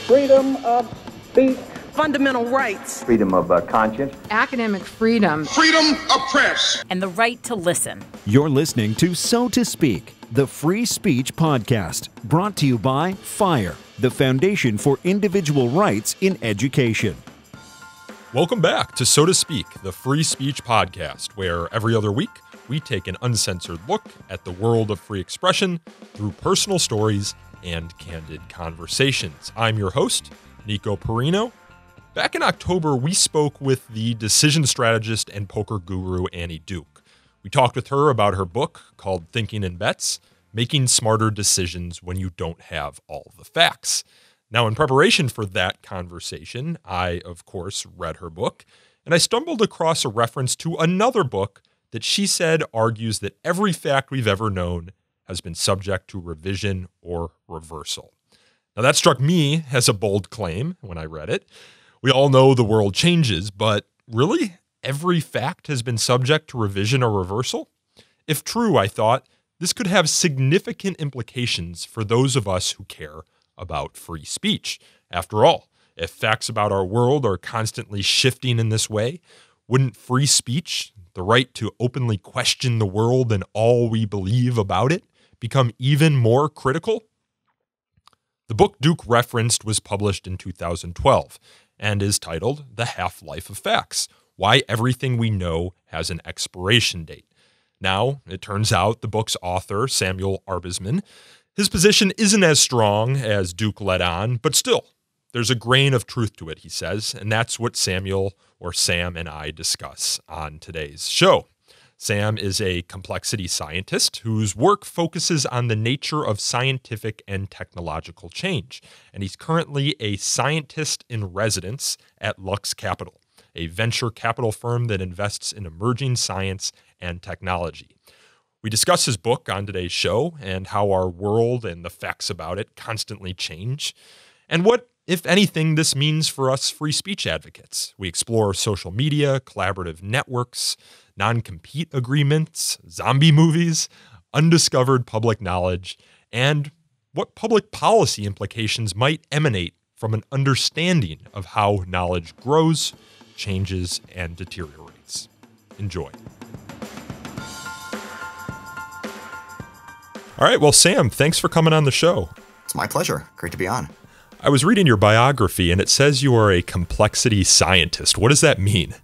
freedom of speech, fundamental rights, freedom of conscience, academic freedom, freedom of press, and the right to listen. You're listening to So to Speak, the free speech podcast, brought to you by FIRE, the Foundation for Individual Rights in Education. Welcome back to So to Speak, the free speech podcast, where every other week we take an uncensored look at the world of free expression through personal stories and candid conversations. I'm your host, Nico Perino. Back in October, we spoke with the decision strategist and poker guru Annie Duke. We talked with her about her book called Thinking in Bets, Making Smarter Decisions When You Don't Have All the Facts. Now, in preparation for that conversation, I, of course, read her book, and I stumbled across a reference to another book that she said argues that every fact we've ever known has been subject to revision or reversal. Now, that struck me as a bold claim when I read it. We all know the world changes, but really, every fact has been subject to revision or reversal? If true, I thought, this could have significant implications for those of us who care about free speech. After all, if facts about our world are constantly shifting in this way, wouldn't free speech, the right to openly question the world and all we believe about it, become even more critical? The book Duke referenced was published in 2012 and is titled The Half-Life of Facts: Why Everything We Know Has an Expiration Date. Now, it turns out the book's author, Samuel Arbesman, his position isn't as strong as Duke let on, but still, there's a grain of truth to it, he says, and that's what Samuel, or Sam, and I discuss on today's show. Sam is a complexity scientist whose work focuses on the nature of scientific and technological change, and he's currently a scientist in residence at Lux Capital, a venture capital firm that invests in emerging science and technology. We discuss his book on today's show and how our world and the facts about it constantly change, and what, if anything, this means for us free speech advocates. We explore social media, collaborative networks, non-compete agreements, zombie movies, undiscovered public knowledge, and what public policy implications might emanate from an understanding of how knowledge grows, changes, and deteriorates. Enjoy. All right, well, Sam, thanks for coming on the show. It's my pleasure. Great to be on. I was reading your biography, and it says you are a complexity scientist. What does that mean?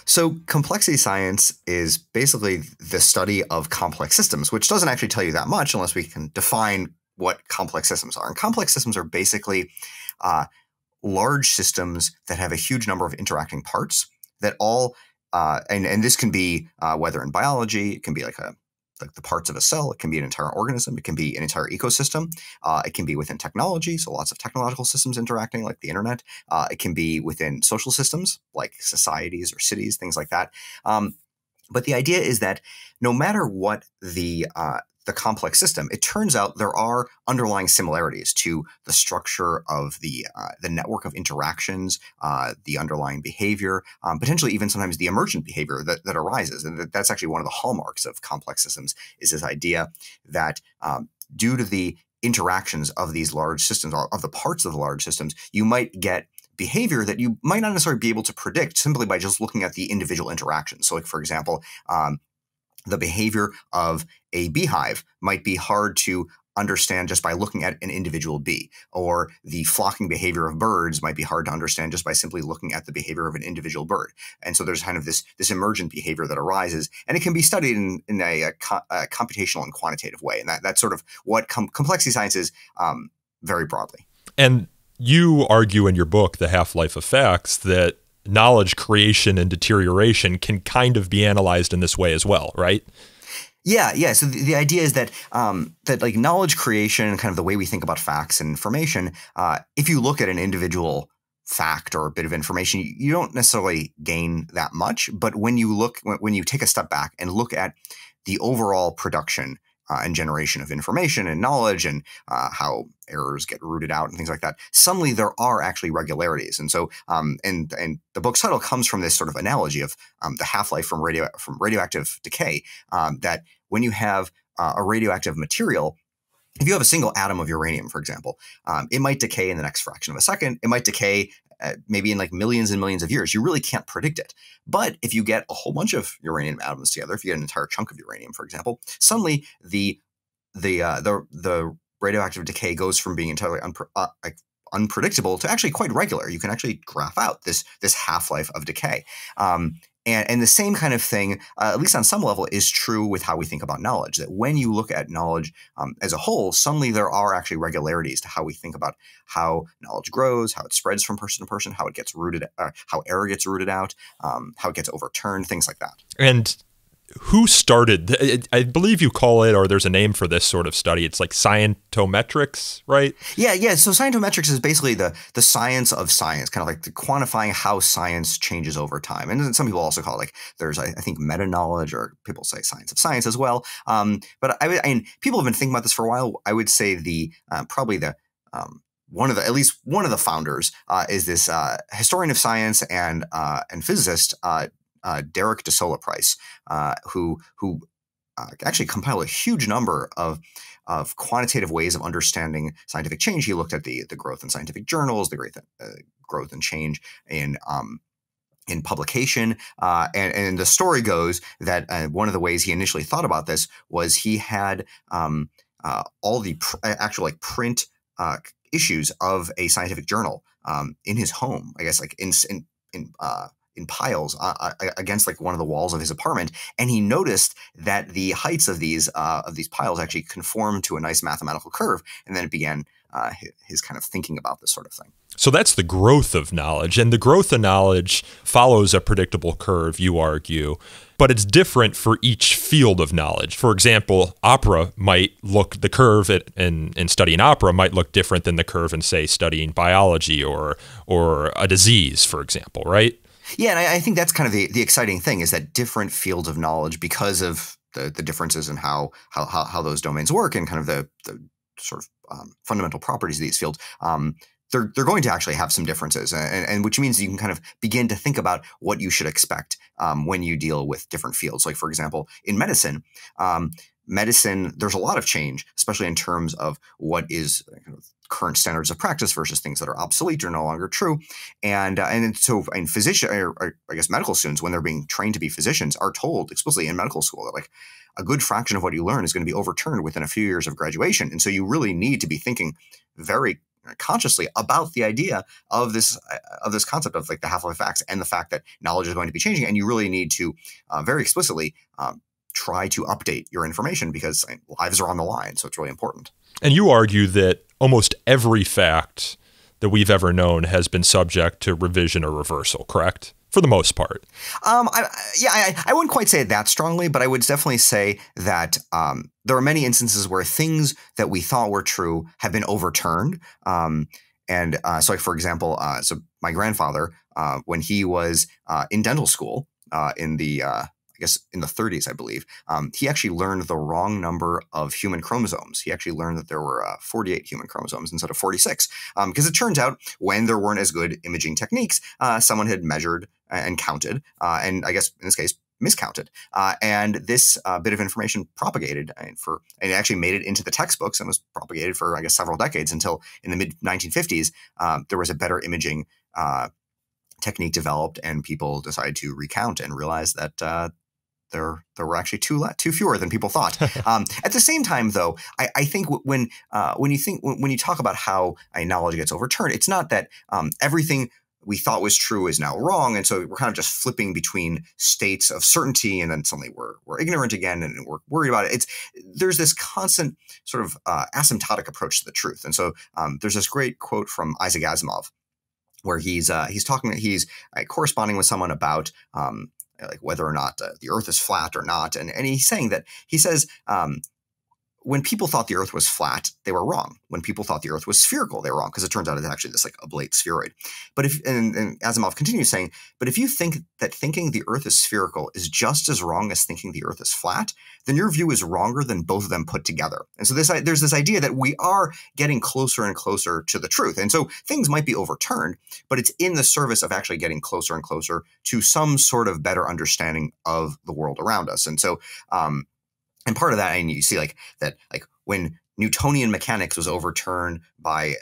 So complexity science is basically the study of complex systems, which doesn't actually tell you that much unless we can define what complex systems are. And complex systems are basically large systems that have a huge number of interacting parts that all, and this can be whether in biology, it can be like the parts of a cell, it can be an entire organism, it can be an entire ecosystem, it can be within technology, so lots of technological systems interacting like the internet, it can be within social systems like societies or cities, things like that. But the idea is that no matter what the complex system, it turns out there are underlying similarities to the structure of the network of interactions, the underlying behavior, potentially even sometimes the emergent behavior that arises. And that's actually one of the hallmarks of complex systems, is this idea that due to the interactions of these large systems, of the parts of the large systems, you might get behavior that you might not necessarily be able to predict simply by just looking at the individual interactions. So like, for example, the behavior of a beehive might be hard to understand just by looking at an individual bee, or the flocking behavior of birds might be hard to understand just by simply looking at the behavior of an individual bird. And so there's kind of this emergent behavior that arises, and it can be studied in a computational and quantitative way. And that's sort of what complexity science is very broadly. And you argue in your book, The Half-Life of Facts, that knowledge creation and deterioration can kind of be analyzed in this way as well, right? Yeah. So the idea is that that like knowledge creation and kind of the way we think about facts and information, if you look at an individual fact or a bit of information, you don't necessarily gain that much. But when you take a step back and look at the overall production and generation of information and knowledge, and how errors get rooted out and things like that, suddenly there are actually regularities. And so, and the book's title comes from this sort of analogy of the half-life from radioactive decay, that when you have a radioactive material, if you have a single atom of uranium, for example, it might decay in the next fraction of a second. It might decay maybe in like millions and millions of years. You really can't predict it. But if you get a whole bunch of uranium atoms together, if you get an entire chunk of uranium, for example, suddenly the radioactive decay goes from being entirely unpredictable to actually quite regular. You can actually graph out this half-life of decay. And the same kind of thing, at least on some level, is true with how we think about knowledge. That when you look at knowledge as a whole, suddenly there are actually regularities to how we think about how knowledge grows, how it spreads from person to person, how it gets rooted, how error gets rooted out, how it gets overturned, things like that. And who started, I believe you call it, or there's a name for this sort of study, it's like scientometrics, right? Yeah. So scientometrics is basically the science of science, kind of like the quantifying how science changes over time. And then some people also call it, like, there's, I think, meta-knowledge, or people say science of science as well. But I mean, people have been thinking about this for a while. I would say probably at least one of the founders is this historian of science and physicist, Derek DeSola Price, who actually compiled a huge number of quantitative ways of understanding scientific change. He looked at the growth in scientific journals, the great growth and change in publication, and the story goes that one of the ways he initially thought about this was he had all the actual print issues of a scientific journal in his home, I guess, like in piles against like one of the walls of his apartment, and he noticed that the heights of these piles actually conformed to a nice mathematical curve, and then it began his kind of thinking about this sort of thing. So that's the growth of knowledge, and the growth of knowledge follows a predictable curve, you argue, but it's different for each field of knowledge. For example, the curve in studying opera might look different than the curve in, say, studying biology or a disease, for example, right? Yeah, and I think that's kind of the exciting thing, is that different fields of knowledge, because of the differences in how those domains work and kind of the sort of fundamental properties of these fields, they're going to actually have some differences, and which means you can kind of begin to think about what you should expect when you deal with different fields. Like, for example, in medicine, there's a lot of change, especially in terms of what is kind of current standards of practice versus things that are obsolete or no longer true. And so in physician, or I guess medical students, when they're being trained to be physicians, are told explicitly in medical school that like a good fraction of what you learn is going to be overturned within a few years of graduation. And so you really need to be thinking very consciously about the idea of this concept of like the half-life facts and the fact that knowledge is going to be changing. And you really need to very explicitly try to update your information, because lives are on the line. So it's really important. And you argue that almost every fact that we've ever known has been subject to revision or reversal, correct? For the most part. I wouldn't quite say it that strongly, but I would definitely say that there are many instances where things that we thought were true have been overturned. So like, for example, so my grandfather, when he was in dental school in the I guess in the 30s, I believe, he actually learned the wrong number of human chromosomes. He actually learned that there were 48 human chromosomes instead of 46. Because it turns out when there weren't as good imaging techniques, someone had measured and counted, and I guess in this case, miscounted. And this bit of information propagated and it actually made it into the textbooks and was propagated for, I guess, several decades until in the mid-1950s, there was a better imaging technique developed, and people decided to recount and realize that there were actually two fewer than people thought. At the same time, though, I think when you talk about how knowledge gets overturned, it's not that everything we thought was true is now wrong, and so we're kind of just flipping between states of certainty, and then suddenly we're ignorant again, and we're worried about it. There's this constant sort of asymptotic approach to the truth, and so there's this great quote from Isaac Asimov, where he's corresponding with someone about like whether or not the Earth is flat or not, and he's saying that he says when people thought the Earth was flat, they were wrong. When people thought the Earth was spherical, they were wrong, because it turns out it's actually this like oblate spheroid. But and Asimov continues saying, but if you think that thinking the Earth is spherical is just as wrong as thinking the Earth is flat, then your view is wronger than both of them put together. And so there's this idea that we are getting closer and closer to the truth. And so things might be overturned, but it's in the service of actually getting closer and closer to some sort of better understanding of the world around us. And so, and part of that, and you see like that, like when Newtonian mechanics was overturned by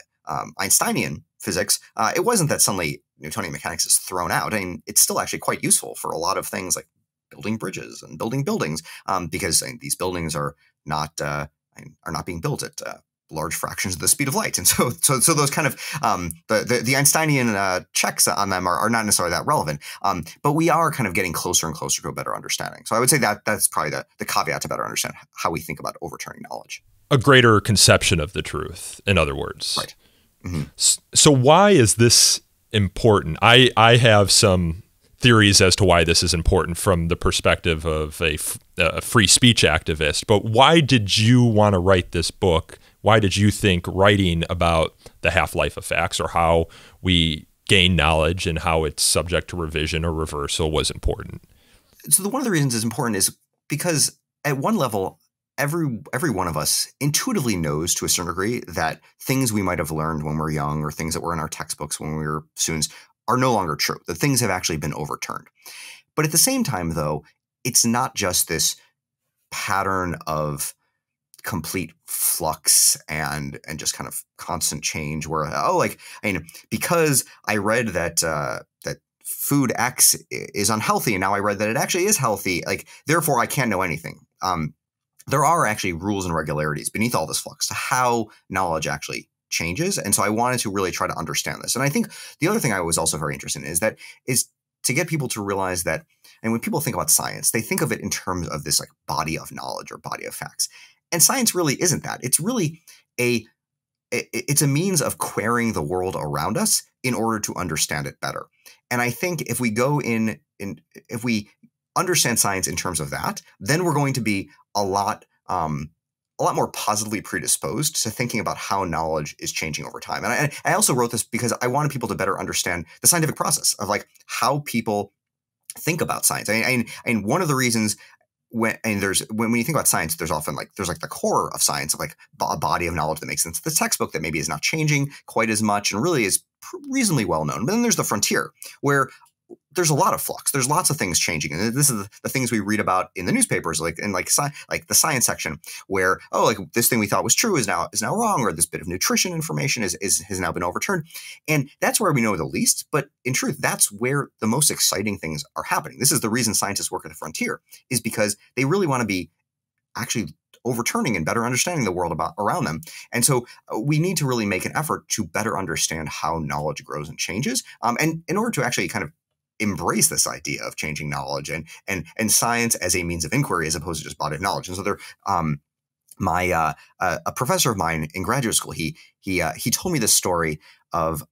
Einsteinian physics, it wasn't that suddenly Newtonian mechanics is thrown out. I mean, it's still actually quite useful for a lot of things like building bridges and building buildings, because these buildings are not being built at large fractions of the speed of light, and so those kind of the Einsteinian checks on them are not necessarily that relevant. But we are kind of getting closer and closer to a better understanding. So I would say that that's probably the caveat to better understand how we think about overturning knowledge. A greater conception of the truth, in other words. Right. Mm-hmm. So why is this important? I have some theories as to why this is important from the perspective of a free speech activist. But why did you want to write this book? Why did you think writing about the half-life of facts, or how we gain knowledge and how it's subject to revision or reversal, was important? So one of the reasons it's important is because at one level, every one of us intuitively knows to a certain degree that things we might have learned when we were young, or things that were in our textbooks when we were students, are no longer true. That things have actually been overturned. But at the same time, though, it's not just this pattern of complete flux and just kind of constant change where, because I read that that food X is unhealthy and now I read that it actually is healthy, therefore I can't know anything. There are actually rules and regularities beneath all this flux to how knowledge actually changes. And so I wanted to really try to understand this. And I think the other thing I was also very interested in is to get people to realize that, and when people think about science, they think of it in terms of this body of knowledge or body of facts. And science really isn't that. It's really it's a means of querying the world around us in order to understand it better. And I think if we go if we understand science in terms of that, then we're going to be a lot more positively predisposed to thinking about how knowledge is changing over time. And I also wrote this because I wanted people to better understand the scientific process of how people think about science. I mean, one of the reasons when you think about science, there's often there's the core of science of a body of knowledge that makes sense. The textbook that maybe is not changing quite as much and really is reasonably well known. But then there's the frontier where there's a lot of flux. There's lots of things changing. And this is the things we read about in the newspapers, in the science section, where, this thing we thought was true is now wrong, or this bit of nutrition information has now been overturned. And that's where we know the least. But in truth, that's where the most exciting things are happening. This is the reason scientists work at the frontier, is because they really want to be actually overturning and better understanding the world around them. And so we need to really make an effort to better understand how knowledge grows and changes. And in order to actually kind of embrace this idea of changing knowledge and science as a means of inquiry as opposed to just body of knowledge. And so there, a professor of mine in graduate school, he told me this story of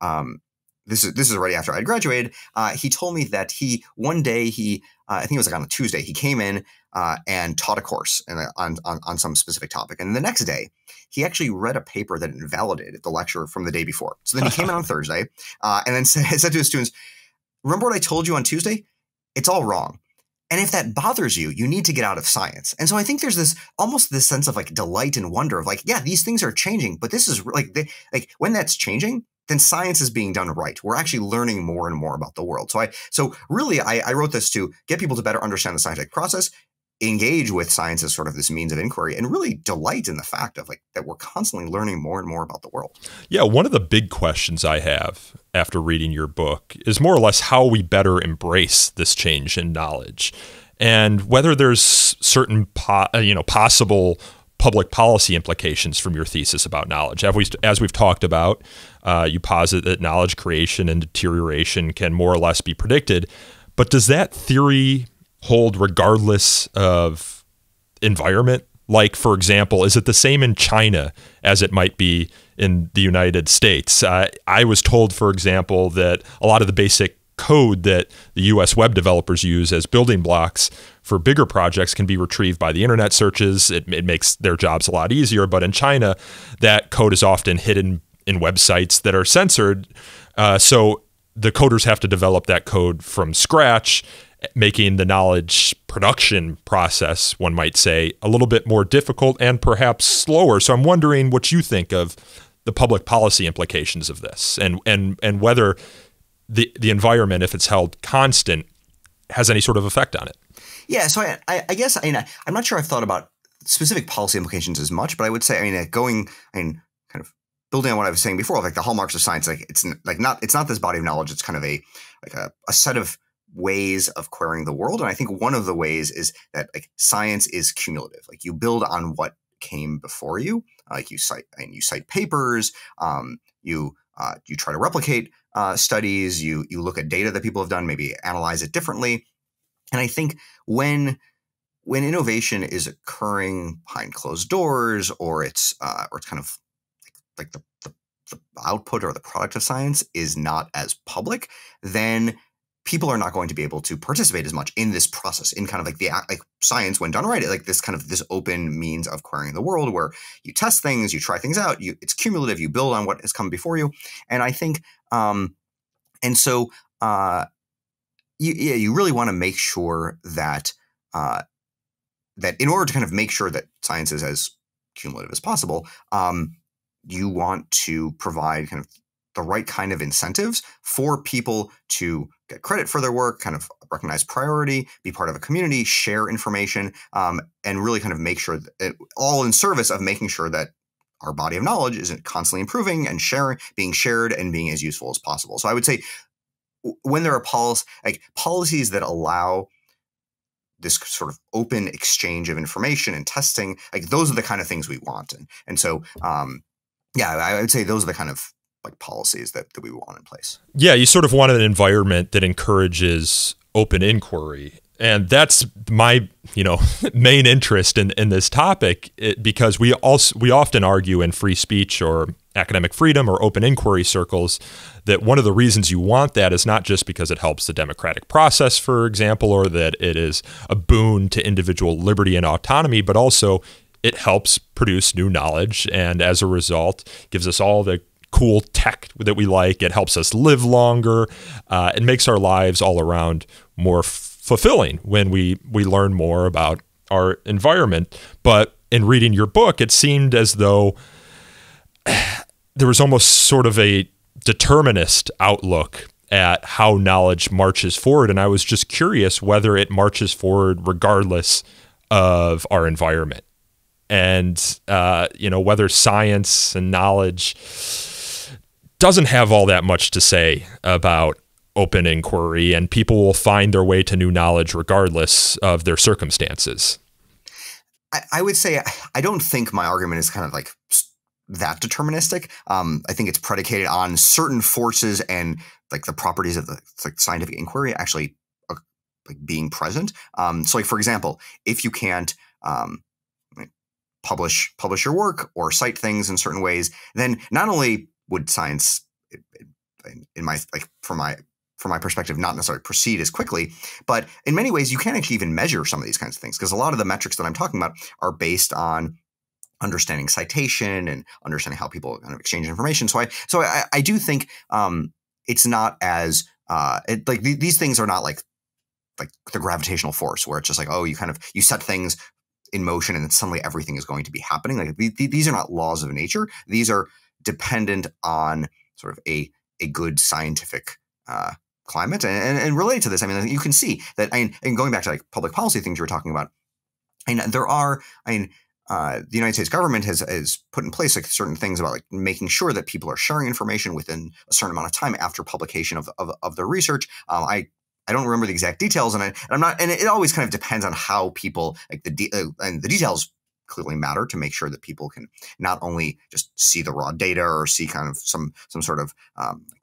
this is right after I'd graduated. He told me that one day I think it was on a Tuesday, he came in and taught a course on some specific topic, and the next day he actually read a paper that invalidated the lecture from the day before. So then he came in on Thursday and then said to his students, "Remember what I told you on Tuesday? It's all wrong. And if that bothers you, you need to get out of science." And so I think there's almost this sense of delight and wonder of yeah, these things are changing, but this is when that's changing, then science is being done right. We're actually learning more and more about the world. So really I wrote this to get people to better understand the scientific process, engage with science as sort of this means of inquiry, and really delight in the fact of that we're constantly learning more and more about the world. Yeah, one of the big questions I have after reading your book is more or less how we better embrace this change in knowledge, and whether there's certain possible public policy implications from your thesis about knowledge. As we've talked about, you posit that knowledge creation and deterioration can more or less be predicted, but does that theory hold regardless of environment? For example, is it the same in China as it might be in the United States? I was told, for example, that a lot of the basic code that the U.S. web developers use as building blocks for bigger projects can be retrieved by the internet searches. It makes their jobs a lot easier. But in China, that code is often hidden in websites that are censored. So the coders have to develop that code from scratch, making the knowledge production process, one might say, a little bit more difficult and perhaps slower. So I'm wondering what you think of the public policy implications of this, and whether the environment, if it's held constant, has any sort of effect on it. Yeah, so I guess I'm not sure I've thought about specific policy implications as much, but I would say, kind of building on what I was saying before, like the hallmarks of science, like it's not this body of knowledge. It's kind of a set of ways of querying the world. And I think one of the ways is that like science is cumulative. Like you build on what came before you. Like you cite papers. You try to replicate studies. You look at data that people have done, maybe analyze it differently. And I think when innovation is occurring behind closed doors, or it's kind of like the output or the product of science is not as public, then people are not going to be able to participate as much in this process, in kind of like science when done right, like this open means of querying the world where you test things, you try things out, it's cumulative, you build on what has come before you. And I think, you really want to make sure that that in order to kind of make sure that science is as cumulative as possible, you want to provide kind of the right kind of incentives for people to get credit for their work, kind of recognize priority, be part of a community, share information, and really kind of make sure that all in service of making sure that our body of knowledge isn't constantly improving and being shared and being as useful as possible. So I would say when there are policies that allow this sort of open exchange of information and testing, like those are the kind of things we want. And so, I would say those are the kind of like policies that we want in place. Yeah, you sort of want an environment that encourages open inquiry. And that's my, main interest in this topic, because we often argue in free speech or academic freedom or open inquiry circles that one of the reasons you want that is not just because it helps the democratic process, for example, or that it is a boon to individual liberty and autonomy, but also it helps produce new knowledge, and as a result gives us all the cool tech that we like. It helps us live longer. It makes our lives all around more fulfilling when we learn more about our environment. But in reading your book, it seemed as though there was almost sort of a determinist outlook at how knowledge marches forward. And I was just curious whether it marches forward regardless of our environment. And, whether science and knowledge doesn't have all that much to say about open inquiry, and people will find their way to new knowledge regardless of their circumstances. I would say I don't think my argument is kind of like that deterministic. I think it's predicated on certain forces and like the properties of the scientific inquiry actually being present. So like, for example, if you can't publish your work or cite things in certain ways, then not only would science, from my perspective, not necessarily proceed as quickly, but in many ways you can't actually even measure some of these kinds of things, because a lot of the metrics that I'm talking about are based on understanding citation and understanding how people kind of exchange information. So I do think it's not as these things are not like the gravitational force where it's just like, oh, you set things in motion and then suddenly everything is going to be happening. Like these are not laws of nature. These are dependent on sort of a good scientific climate. And related to this, you can see that, and going back to like public policy things you were talking about, the United States government has put in place like certain things about like making sure that people are sharing information within a certain amount of time after publication of their research. I don't remember the exact details, and it always kind of depends on how people and the details clearly matter to make sure that people can not only just see the raw data or see kind of some sort of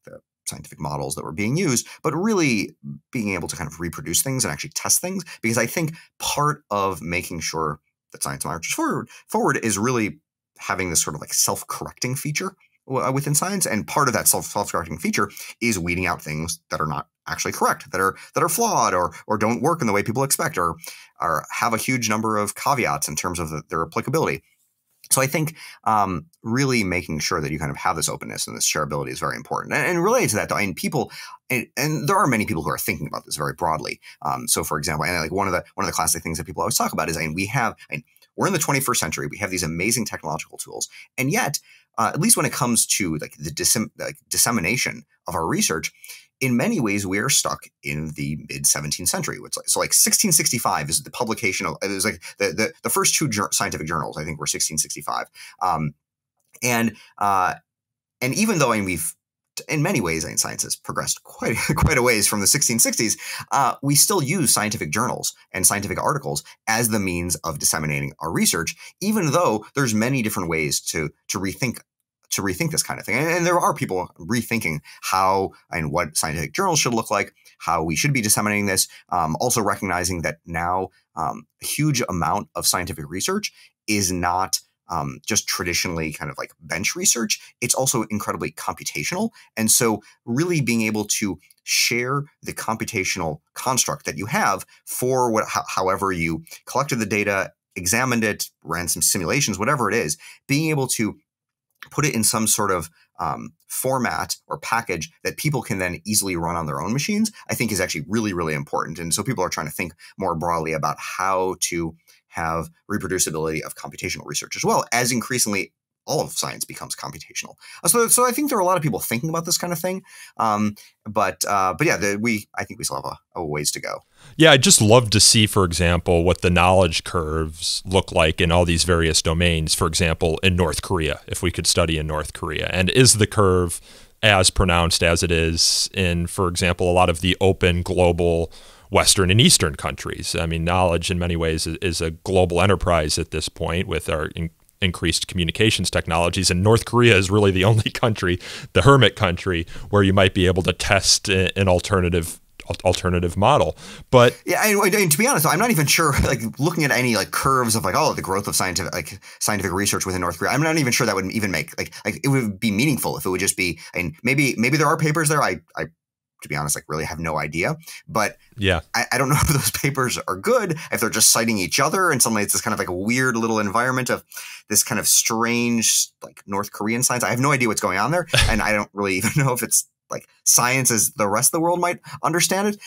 the scientific models that were being used, but really being able to kind of reproduce things and actually test things. Because I think part of making sure that science marches forward is really having this sort of like self-correcting feature within science, and part of that self-correcting feature is weeding out things that are not actually correct, that are flawed or don't work in the way people expect, or have a huge number of caveats in terms of their applicability. So I think really making sure that you kind of have this openness and this shareability is very important. And related to that, though, people, and there are many people who are thinking about this very broadly. So, for example, and like one of the classic things that people always talk about is, we're in the 21st century. We have these amazing technological tools. And yet, at least when it comes to like the dissemination of our research, in many ways, we are stuck in the mid 17th century. So like 1665 is the publication of, it was like the first two scientific journals, I think, were 1665. And even though we've, in many ways, science has progressed quite a ways from the 1660s, we still use scientific journals and scientific articles as the means of disseminating our research, even though there's many different ways to rethink this kind of thing. And there are people rethinking how and what scientific journals should look like, how we should be disseminating this, also recognizing that now a huge amount of scientific research is not just traditionally kind of like bench research. It's also incredibly computational. And so really being able to share the computational construct that you have for however you collected the data, examined it, ran some simulations, whatever it is, being able to put it in some sort of format or package that people can then easily run on their own machines, I think is actually really, really important. And so people are trying to think more broadly about how to have reproducibility of computational research as well, as increasingly all of science becomes computational. So I think there are a lot of people thinking about this kind of thing. But yeah, I think we still have a ways to go. Yeah, I'd just love to see, for example, what the knowledge curves look like in all these various domains. For example, in North Korea, if we could study in North Korea, and is the curve as pronounced as it is in, for example, a lot of the open global Western and Eastern countries? I mean, knowledge in many ways is a global enterprise at this point with our increased communications technologies. And North Korea is really the only country, the hermit country, where you might be able to test an alternative model. But yeah, and to be honest, I'm not even sure, like looking at any like curves of like, oh, the growth of scientific research within North Korea, I'm not even sure that would even make like it would be meaningful if it would just be, and maybe there are papers there. I to be honest, like really have no idea. But yeah, I don't know if those papers are good, if they're just citing each other. And suddenly it's this kind of like a weird little environment of this kind of strange like North Korean science. I have no idea what's going on there. And I don't really even know if it's like science as the rest of the world might understand it.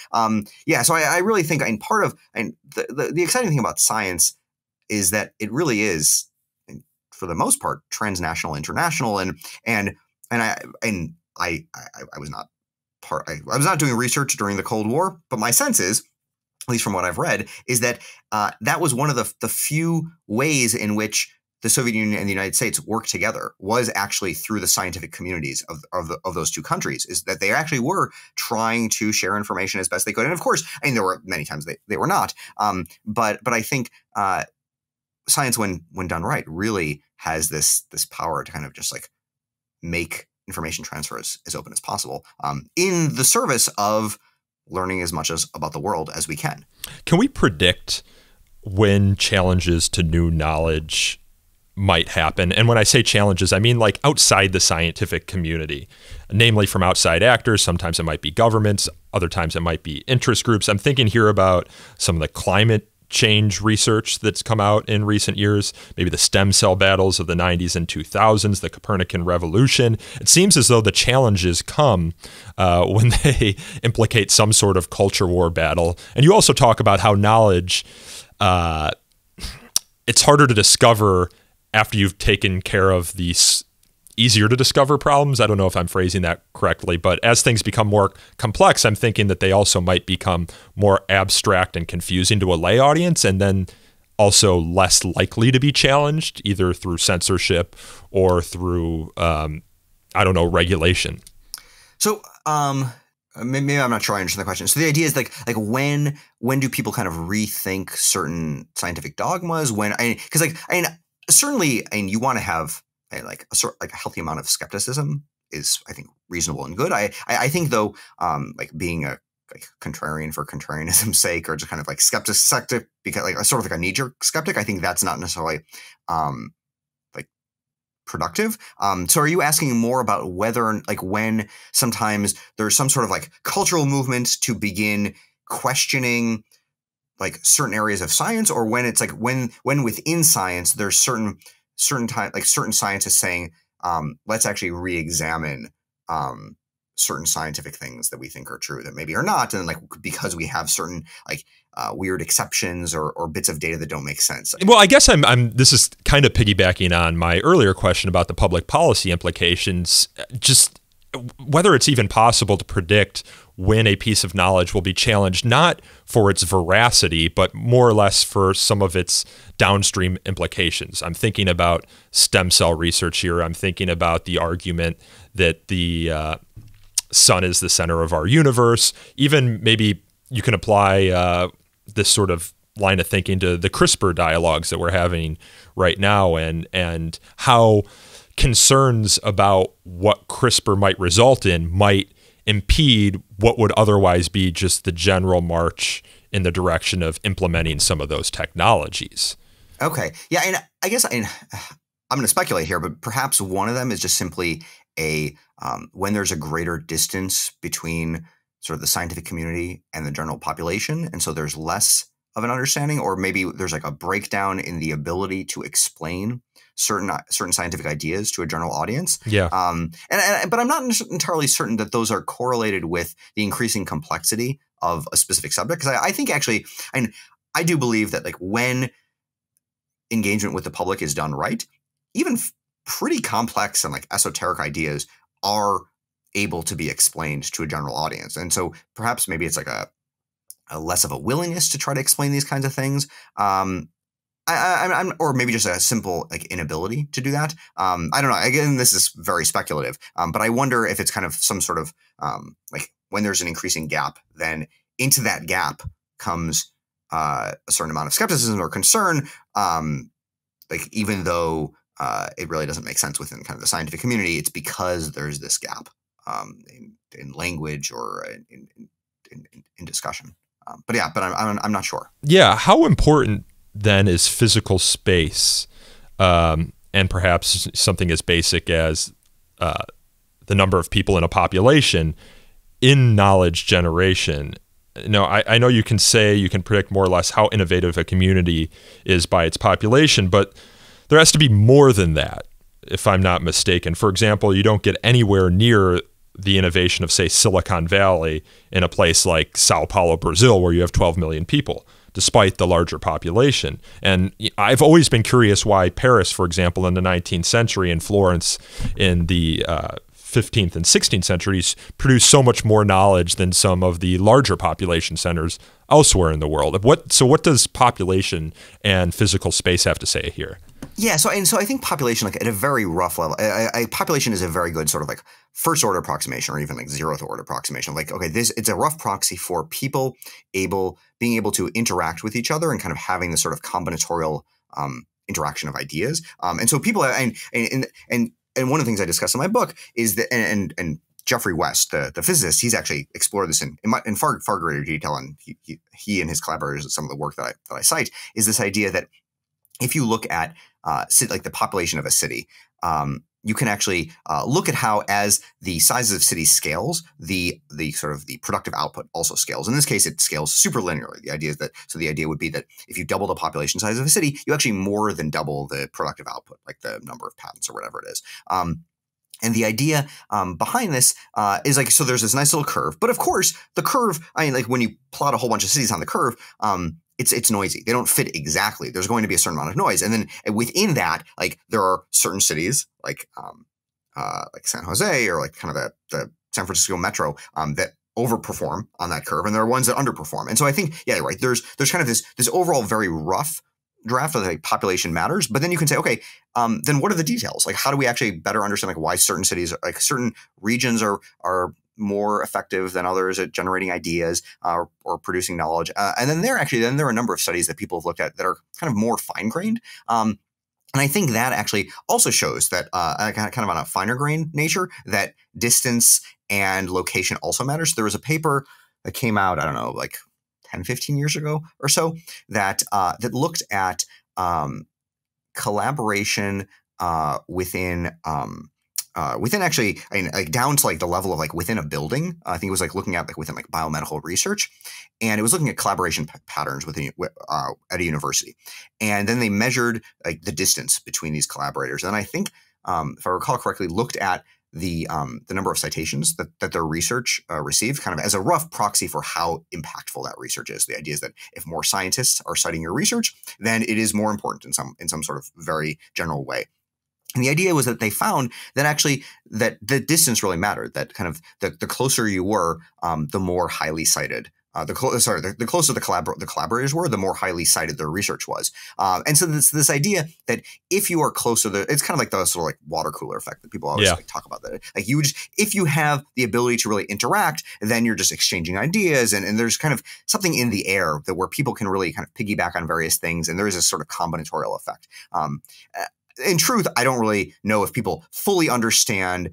Yeah, so I really think the exciting thing about science is that it really is, for the most part, transnational, international. And I was not I was not doing research during the Cold War, but my sense is, at least from what I've read, is that that was one of the few ways in which the Soviet Union and the United States worked together, was actually through the scientific communities of those two countries, is that they actually were trying to share information as best they could. And of course, I mean, there were many times they were not. But I think science, when done right, really has this power to kind of just like make information transfer as open as possible, in the service of learning as much about the world as we can. Can we predict when challenges to new knowledge might happen? And when I say challenges, I mean like outside the scientific community, namely from outside actors. Sometimes it might be governments, other times it might be interest groups. I'm thinking here about some of the climate change research that's come out in recent years, maybe the stem cell battles of the 90s and 2000s, the Copernican revolution. It seems as though the challenges come when they implicate some sort of culture war battle. And you also talk about how knowledge, it's harder to discover after you've taken care of these easier to discover problems. I don't know if I'm phrasing that correctly, but as things become more complex, I'm thinking that they also might become more abstract and confusing to a lay audience, and then also less likely to be challenged either through censorship or through, regulation. So maybe I'm not sure I understand the question. So the idea is like when do people kind of rethink certain scientific dogmas? Certainly, you want to have a healthy amount of skepticism is, I think, reasonable and good. I think though, being a contrarian for contrarianism's sake, or just kind of like skeptic because like sort of like a knee-jerk skeptic, I think that's not necessarily productive. So are you asking more about whether when sometimes there's some sort of like cultural movement to begin questioning like certain areas of science, or when it's like when within science there's certain scientists saying, let's actually re-examine certain scientific things that we think are true that maybe are not, and then, like, because we have certain like weird exceptions or bits of data that don't make sense. Well, I guess this is kind of piggybacking on my earlier question about the public policy implications. Just whether it's even possible to predict when a piece of knowledge will be challenged, not for its veracity, but more or less for some of its downstream implications. I'm thinking about stem cell research here. I'm thinking about the argument that the sun is the center of our universe. Even maybe you can apply this sort of line of thinking to the CRISPR dialogues that we're having right now, and how concerns about what CRISPR might result in might impede what would otherwise be just the general march in the direction of implementing some of those technologies. Okay. Yeah. And I guess I'm going to speculate here, but perhaps one of them is just simply when there's a greater distance between sort of the scientific community and the general population. And so there's less of an understanding, or maybe there's like a breakdown in the ability to explain certain scientific ideas to a general audience. Yeah. But I'm not entirely certain that those are correlated with the increasing complexity of a specific subject. Because I think actually, I do believe that, like, when engagement with the public is done right, even pretty complex and like esoteric ideas are able to be explained to a general audience. And so perhaps maybe it's like a less of a willingness to try to explain these kinds of things. Or maybe just a simple like inability to do that. I don't know. Again, this is very speculative, but I wonder if it's kind of some sort of like when there's an increasing gap, then into that gap comes a certain amount of skepticism or concern, like even though it really doesn't make sense within kind of the scientific community, it's because there's this gap in language or in discussion. But I'm not sure. Yeah. How important then is physical space, and perhaps something as basic as the number of people in a population in knowledge generation? No, I know you can say you can predict more or less how innovative a community is by its population, but there has to be more than that, if I'm not mistaken. For example, you don't get anywhere near the innovation of, say, Silicon Valley in a place like Sao Paulo, Brazil, where you have 12 million people, despite the larger population. And I've always been curious why Paris, for example, in the 19th century, and Florence in the 15th and 16th centuries produced so much more knowledge than some of the larger population centers elsewhere in the world. So what does population and physical space have to say here? Yeah, so I think population, like at a very rough level, population is a very good sort of like first order approximation, or even like zeroth order approximation. Like, okay, it's a rough proxy for people being able to interact with each other and kind of having this sort of combinatorial interaction of ideas. And so people and one of the things I discuss in my book is that and Jeffrey West, the physicist, he's actually explored this in far greater detail, and he and his collaborators, some of the work that I cite, is this idea that if you look at like the population of a city, you can actually look at how, as the sizes of cities scales, the sort of the productive output also scales. In this case, it scales super linearly. The idea would be that if you double the population size of a city, you actually more than double the productive output, like the number of patents or whatever it is. And the idea behind this is like, so there's this nice little curve, but of course the curve, like when you plot a whole bunch of cities on the curve, it's noisy. They don't fit exactly. There's going to be a certain amount of noise. And then within that, like there are certain cities like San Jose or like kind of the San Francisco metro that overperform on that curve. And there are ones that underperform. And so I think, yeah, right. There's kind of this overall very rough draft of like population matters, but then you can say, okay, then what are the details? Like, how do we actually better understand like why certain cities, like certain regions are more effective than others at generating ideas or producing knowledge? And then there are a number of studies that people have looked at that are kind of more fine-grained. And I think that actually also shows that kind of on a finer grained nature, that distance and location also matters. There was a paper that came out, I don't know, like 10, 15 years ago or so that looked at collaboration within actually, like down to like the level of like within a building. I think it was like looking at like within like biomedical research, and it was looking at collaboration patterns within at a university. And then they measured like the distance between these collaborators. And I think, if I recall correctly, looked at the number of citations that their research received, kind of as a rough proxy for how impactful that research is. The idea is that if more scientists are citing your research, then it is more important in some sort of very general way. And the idea was that they found that actually that the distance really mattered, that kind of the closer you were, the more highly cited. The closer the collaborators were, the more highly cited their research was. And so this idea that if you are closer, it's kind of like the sort of like water cooler effect that people always like talk about. That like if you have the ability to really interact, then you're just exchanging ideas, and there's kind of something in the air that where people can really kind of piggyback on various things, and there is a sort of combinatorial effect. In truth, I don't really know if people fully understand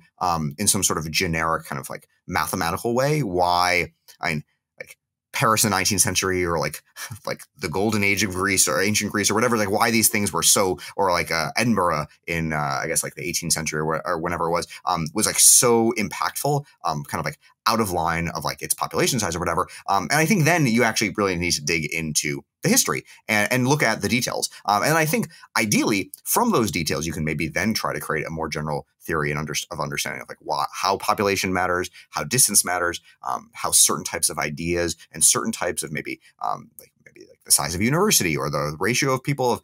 in some sort of generic kind of like mathematical way why Paris in the 19th century or like the golden age of Greece or ancient Greece or whatever, like why these things were so, or like Edinburgh in I guess like the 18th century or whenever it was like so impactful, kind of like out of line of like its population size or whatever. And I think then you actually really need to dig into the history and look at the details. And I think ideally from those details, you can maybe then try to create a more general theory and of understanding of like how population matters, how distance matters, how certain types of ideas and certain types of maybe like the size of a university or the ratio of people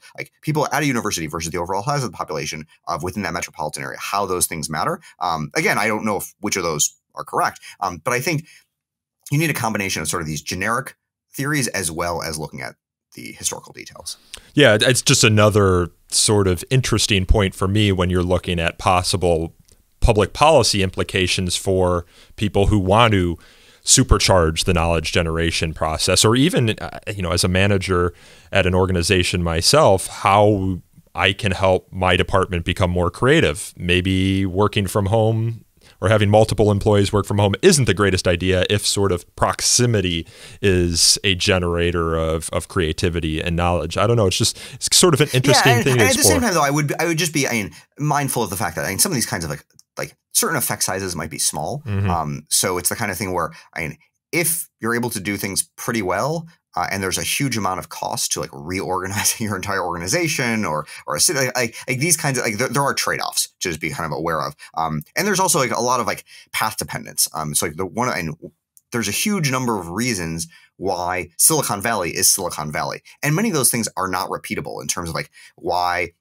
at a university versus the overall size of the population of within that metropolitan area, how those things matter. Again, I don't know which of those are correct, but I think you need a combination of sort of these generic theories as well as looking at the historical details. Yeah, it's just another sort of interesting point for me when you're looking at possible public policy implications for people who want to supercharge the knowledge generation process, or even, as a manager at an organization myself, how I can help my department become more creative. Maybe working from home or having multiple employees work from home isn't the greatest idea if sort of proximity is a generator of creativity and knowledge. I don't know. It's sort of an interesting thing to explore. At the same time, though, I would just be mindful of the fact that some of these kinds of like certain effect sizes might be small. Mm-hmm. So it's the kind of thing where if you're able to do things pretty well, and there's a huge amount of cost to like reorganizing your entire organization or a city, like these kinds of there are trade-offs to just be kind of aware of. And there's also like a lot of like path dependence. So like there's a huge number of reasons why Silicon Valley is Silicon Valley, and many of those things are not repeatable in terms of like why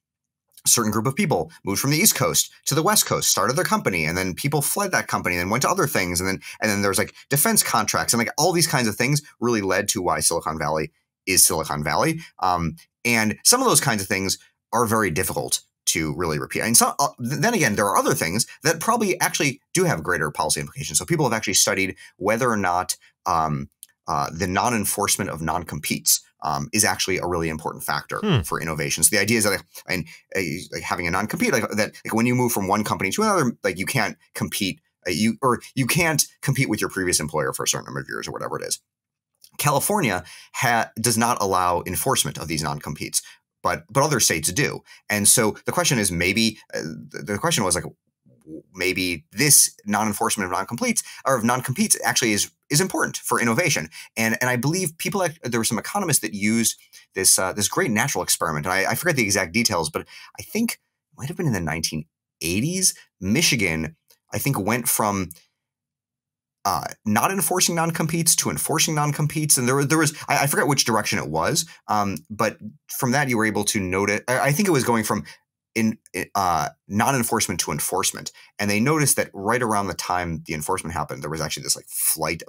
a certain group of people moved from the East Coast to the West Coast, started their company, and then people fled that company and went to other things. And then there's like defense contracts and like all these kinds of things really led to why Silicon Valley is Silicon Valley. And some of those kinds of things are very difficult to really repeat. And so, then again, there are other things that probably actually do have greater policy implications. So people have actually studied whether or not the non-enforcement of non-competes is actually a really important factor for innovation. So the idea is that like having a non-compete, like when you move from one company to another, like you can't compete, you can't compete with your previous employer for a certain number of years or whatever it is. California does not allow enforcement of these non-competes, but other states do. And so the question is maybe this non-enforcement of non-competes actually is important for innovation. And I believe there were some economists that used this great natural experiment. And I forget the exact details, but I think it might have been in the 1980s. Michigan, I think, went from not enforcing non-competes to enforcing non-competes. And there was I forget which direction it was. But from that, you were able to note it. I think it was going from non-enforcement to enforcement. And they noticed that right around the time the enforcement happened, there was actually this like flight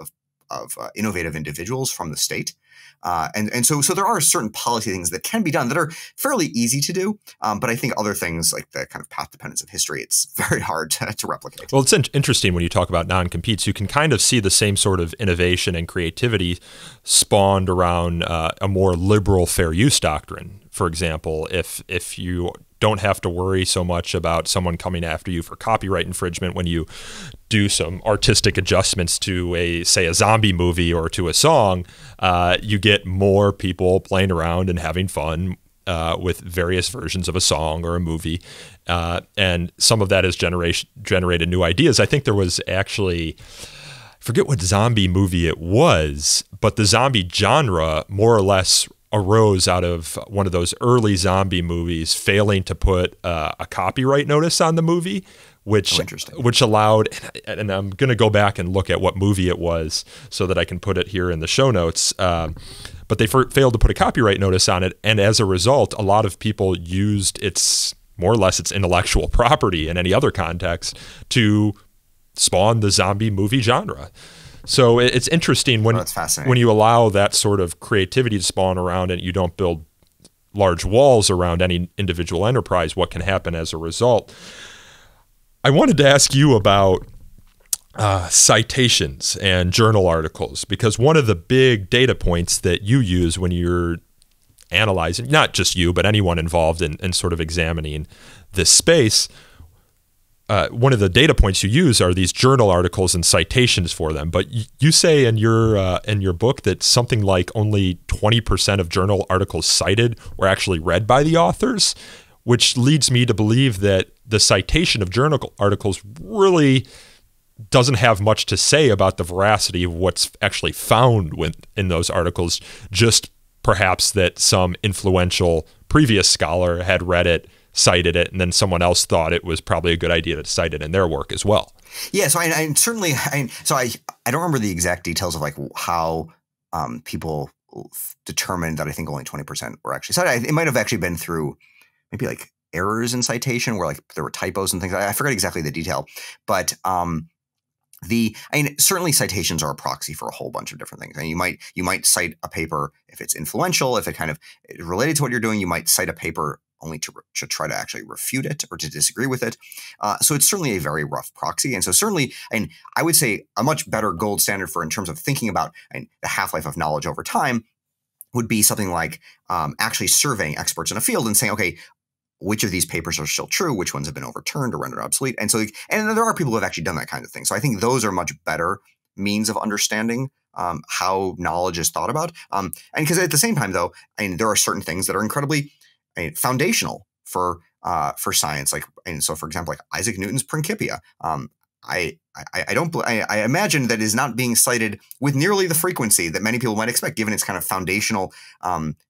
of innovative individuals from the state. And so there are certain policy things that can be done that are fairly easy to do. But I think other things like the kind of path dependence of history, it's very hard to replicate. Well, it's interesting when you talk about non-competes, you can kind of see the same sort of innovation and creativity spawned around a more liberal fair use doctrine. For example, if you don't have to worry so much about someone coming after you for copyright infringement when you do some artistic adjustments to say a zombie movie or to a song, you get more people playing around and having fun with various versions of a song or a movie. And some of that has generated new ideas. I think there was actually, I forget what zombie movie it was, but the zombie genre more or less arose out of one of those early zombie movies failing to put a copyright notice on the movie, which allowed, and I'm going to go back and look at what movie it was so that I can put it here in the show notes. But they failed to put a copyright notice on it, and as a result, a lot of people used its more or less its intellectual property in any other context to spawn the zombie movie genre. So it's interesting when you allow that sort of creativity to spawn around and you don't build large walls around any individual enterprise, what can happen as a result. I wanted to ask you about citations and journal articles, because one of the big data points that you use when you're analyzing, not just you, but anyone involved in sort of examining this space, one of the data points you use are these journal articles and citations for them. But you say in your book that something like only 20% of journal articles cited were actually read by the authors, which leads me to believe that the citation of journal articles really doesn't have much to say about the veracity of what's actually found in those articles, just perhaps that some influential previous scholar had read it, cited it, and then someone else thought it was probably a good idea to cite it in their work as well. Yeah, so I don't remember the exact details of like how people determined that I think only 20% were actually cited. It might have actually been through maybe like errors in citation where like there were typos and things. I forget exactly the detail, but certainly citations are a proxy for a whole bunch of different things. And you might cite a paper if it's influential, if it kind of is related to what you're doing. You might cite a paper only to try to actually refute it or to disagree with it. So it's certainly a very rough proxy. And so certainly, and I would say a much better gold standard for in terms of thinking about the half-life of knowledge over time would be something like actually surveying experts in a field and saying, okay, which of these papers are still true, which ones have been overturned or rendered obsolete. And so, and there are people who have actually done that kind of thing. So I think those are much better means of understanding how knowledge is thought about. And because at the same time, though, there are certain things that are incredibly foundational for science. So for example, like Isaac Newton's Principia. I imagine that is not being cited with nearly the frequency that many people might expect, given its kind of foundational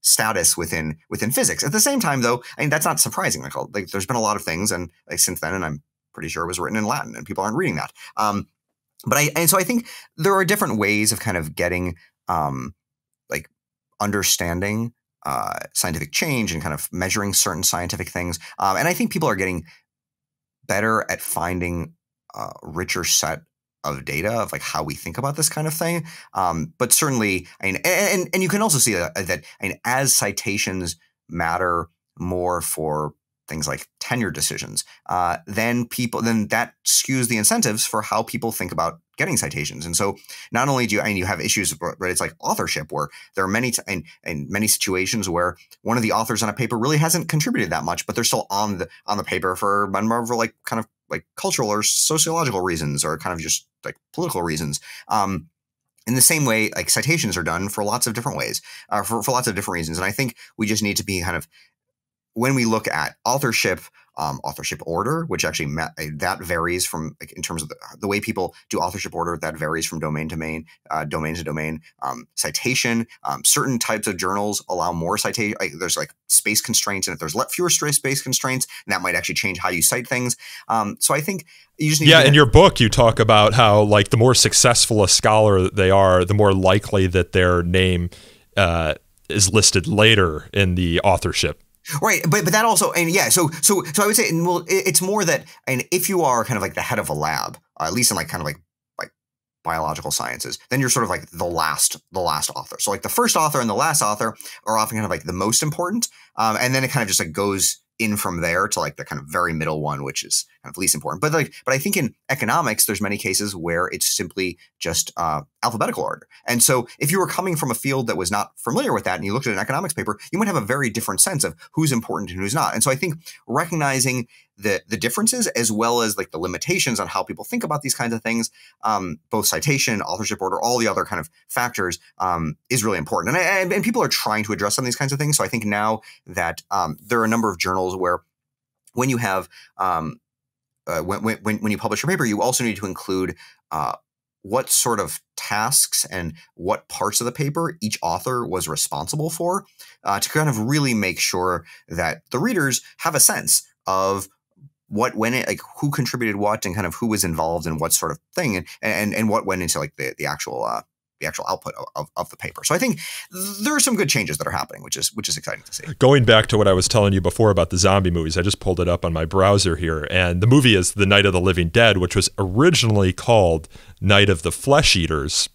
status within physics. At the same time, though, that's not surprising. Like there's been a lot of things, and like since then, and I'm pretty sure it was written in Latin, and people aren't reading that. So I think there are different ways of kind of getting like understanding scientific change and kind of measuring certain scientific things. And I think people are getting better at finding a richer set of data of like how we think about this kind of thing. But certainly, and you can also see that as citations matter more for things like tenure decisions, then that skews the incentives for how people think about getting citations. And so not only do you have issues, but it's like authorship, where there are many situations where one of the authors on a paper really hasn't contributed that much, but they're still on the paper for like kind of like cultural or sociological reasons, or kind of just like political reasons. In the same way, like citations are done for lots of different ways, for lots of different reasons. And I think we just need to be kind of, when we look at authorship order, which actually that varies from, like, in terms of the way people do authorship order, that varies from domain to domain. Citation, certain types of journals allow more citation. There's like space constraints, and if there's fewer space constraints, that might actually change how you cite things. So I think you just need in your book, you talk about how like the more successful a scholar they are, the more likely that their name is listed later in the authorship. Right, but that also, and yeah, so I would say, well, it's more that, and if you are kind of like the head of a lab, at least in like kind of like biological sciences, then you're sort of like the last author. So like the first author and the last author are often kind of like the most important, and then it kind of just like goes in from there to like the kind of very middle one, which is kind of least important. But I think in economics, there's many cases where it's simply just alphabetical order. And so if you were coming from a field that was not familiar with that, and you looked at an economics paper, you might have a very different sense of who's important and who's not. And so I think recognizing the differences, as well as like the limitations on how people think about these kinds of things, both citation, authorship order, all the other kind of factors, is really important. And people are trying to address some of these kinds of things. So I think now that there are a number of journals where when you have when you publish your paper, you also need to include what sort of tasks and what parts of the paper each author was responsible for, to kind of really make sure that the readers have a sense of who contributed what and kind of who was involved in what sort of thing and what went into like the actual output of the paper. So I think there are some good changes that are happening, which is exciting to see. Going back to what I was telling you before about the zombie movies, I just pulled it up on my browser here, and the movie is The Night of the Living Dead, which was originally called Night of the Flesh Eaters.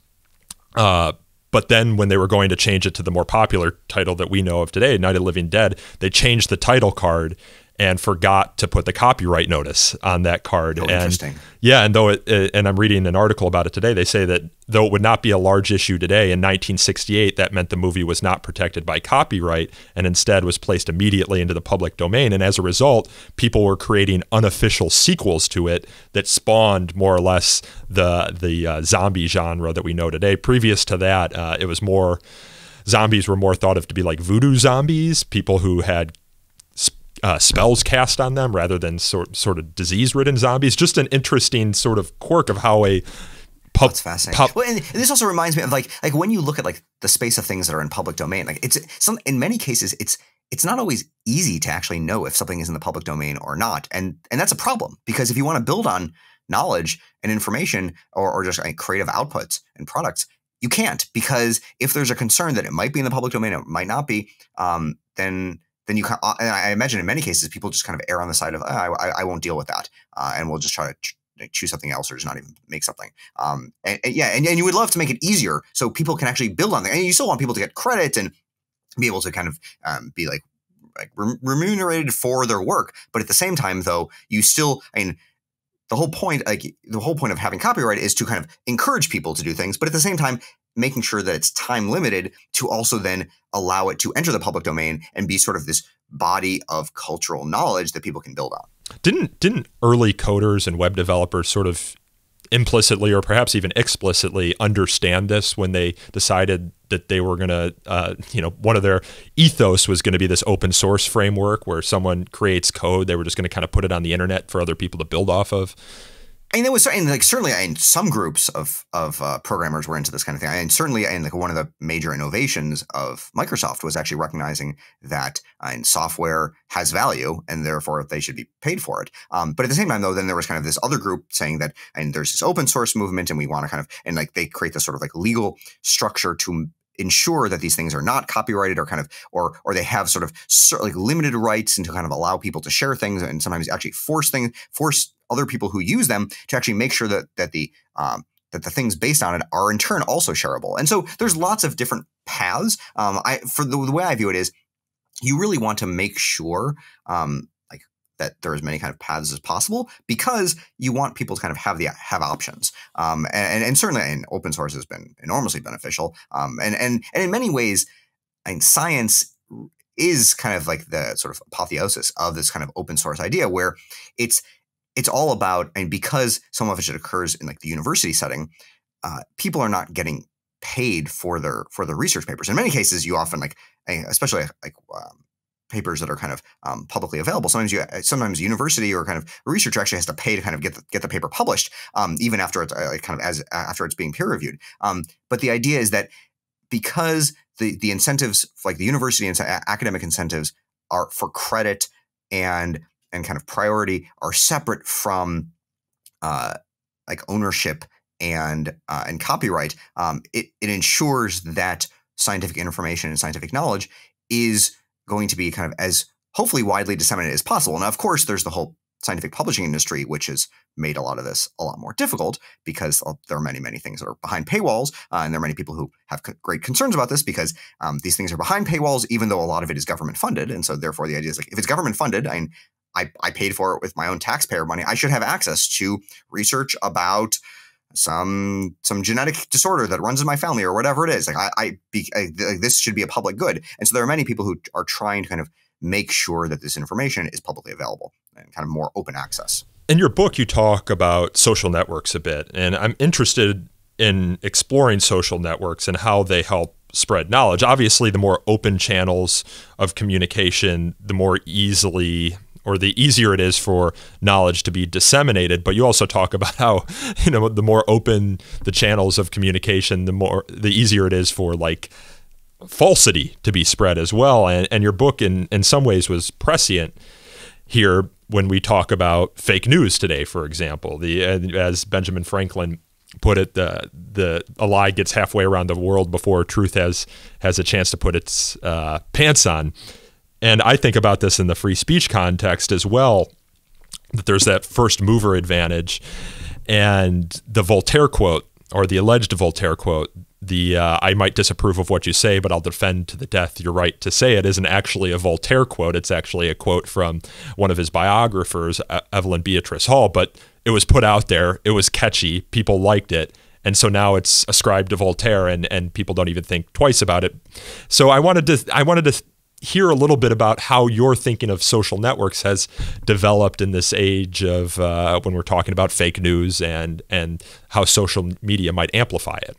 But then when they were going to change it to the more popular title that we know of today, Night of the Living Dead, they changed the title card and forgot to put the copyright notice on that card. Oh, interesting. Yeah, and and I'm reading an article about it today. They say that though it would not be a large issue today, in 1968, that meant the movie was not protected by copyright and instead was placed immediately into the public domain. And as a result, people were creating unofficial sequels to it that spawned more or less the zombie genre that we know today. Previous to that, it was more zombies were more thought of to be like voodoo zombies, people who had spells cast on them rather than sort of disease-ridden zombies. Just an interesting sort of quirk of how a that's fascinating. Well, and this also reminds me of like when you look at like the space of things that are in public domain, like in many cases it's not always easy to actually know if something is in the public domain or not, and that's a problem, because if you want to build on knowledge and information or just creative outputs and products, you can't, because if there's a concern that it might be in the public domain, it might not be, then you can, and I imagine in many cases people just kind of err on the side of I won't deal with that, and we'll just try to choose something else or just not even make something. And you would love to make it easier so people can actually build on it, and you still want people to get credit and be able to kind of be like remunerated for their work. But at the same time, though, you still, the whole point of having copyright is to kind of encourage people to do things, but at the same time, making sure that it's time limited to also then allow it to enter the public domain and be sort of this body of cultural knowledge that people can build on. Didn't early coders and web developers sort of implicitly or perhaps even explicitly understand this when they decided that they were going to, one of their ethos was going to be this open source framework where someone creates code, they were just going to kind of put it on the internet for other people to build off of? And there was certainly some groups of programmers were into this kind of thing. And certainly, one of the major innovations of Microsoft was actually recognizing that software has value and therefore they should be paid for it. But at the same time, though, then there was kind of this other group saying that there's this open source movement and we want to kind of they create this sort of legal structure to ensure that these things are not copyrighted or they have sort of limited rights, and to kind of allow people to share things and sometimes actually force other people who use them to actually make sure that the things based on it are in turn also shareable. And so there's lots of different paths. For the way I view it is, you really want to make sure that there are as many kind of paths as possible, because you want people to kind of have options. And certainly, open source has been enormously beneficial. And in many ways, science is kind of like the sort of apotheosis of this kind of open source idea, where it's all about, and because so much of it occurs in the university setting, people are not getting paid for their research papers. In many cases, you often especially papers that are kind of publicly available. Sometimes university or kind of research actually has to pay to kind of get the paper published, even after it's after it's being peer reviewed. But the idea is that because the incentives, like the university and academic incentives, are for credit and kind of priority, are separate from ownership and copyright. It ensures that scientific information and scientific knowledge is going to be kind of as hopefully widely disseminated as possible. Now, of course, there's the whole scientific publishing industry, which has made a lot of this a lot more difficult, because there are many, many things that are behind paywalls. And there are many people who have great concerns about this, because these things are behind paywalls, even though a lot of it is government funded. And so therefore the idea is if it's government funded, I paid for it with my own taxpayer money, I should have access to research about some genetic disorder that runs in my family or whatever it is. This should be a public good. And so there are many people who are trying to kind of make sure that this information is publicly available and kind of more open access. In your book, you talk about social networks a bit, and I'm interested in exploring social networks and how they help spread knowledge. Obviously, the more open channels of communication, the more easier it is for knowledge to be disseminated. But you also talk about how, the more open the channels of communication, the easier it is for falsity to be spread as well. And your book in some ways was prescient here. when we talk about fake news today, for example. As Benjamin Franklin put it, a lie gets halfway around the world before truth has a chance to put its pants on. And I think about this in the free speech context as well, that there's that first mover advantage. And the Voltaire quote, or the alleged Voltaire quote, I might disapprove of what you say, but I'll defend to the death your right to say it, isn't actually a Voltaire quote. It's actually a quote from one of his biographers, Evelyn Beatrice Hall, but it was put out there. It was catchy. People liked it. And so now it's ascribed to Voltaire, and people don't even think twice about it. So I wanted to hear a little bit about how your thinking of social networks has developed in this age of when we're talking about fake news and how social media might amplify it.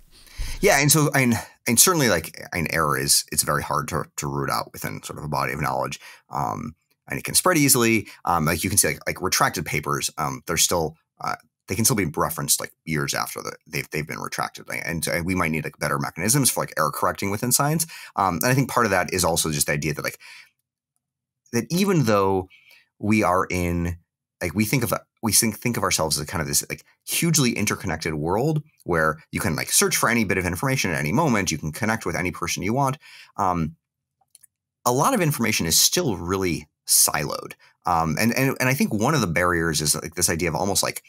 Yeah, and so and certainly an error it's very hard to root out within sort of a body of knowledge, and it can spread easily. Like you can see like retracted papers, they're still they can still be referenced like years after they've been retracted, and we might need like better mechanisms for like error correcting within science. And I think part of that is also just the idea that that even though we are in we think of ourselves as kind of this like hugely interconnected world where you can like search for any bit of information at any moment, you can connect with any person you want. A lot of information is still really siloed, and I think one of the barriers is like this idea of almost like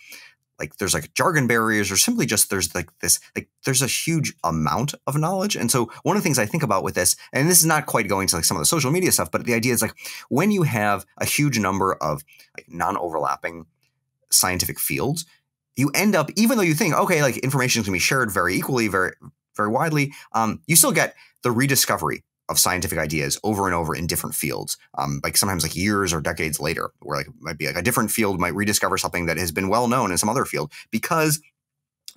there's like jargon barriers, or simply just there's like this there's a huge amount of knowledge. And so one of the things I think about with this, and this is not quite going to like some of the social media stuff, but the idea is like when you have a huge number of like non-overlapping scientific fields, you end up, even though you think, okay, like information is going to be shared very equally, very, very widely, you still get the rediscovery of scientific ideas over and over in different fields, like sometimes like years or decades later, where like it might be like a different field might rediscover something that has been well known in some other field because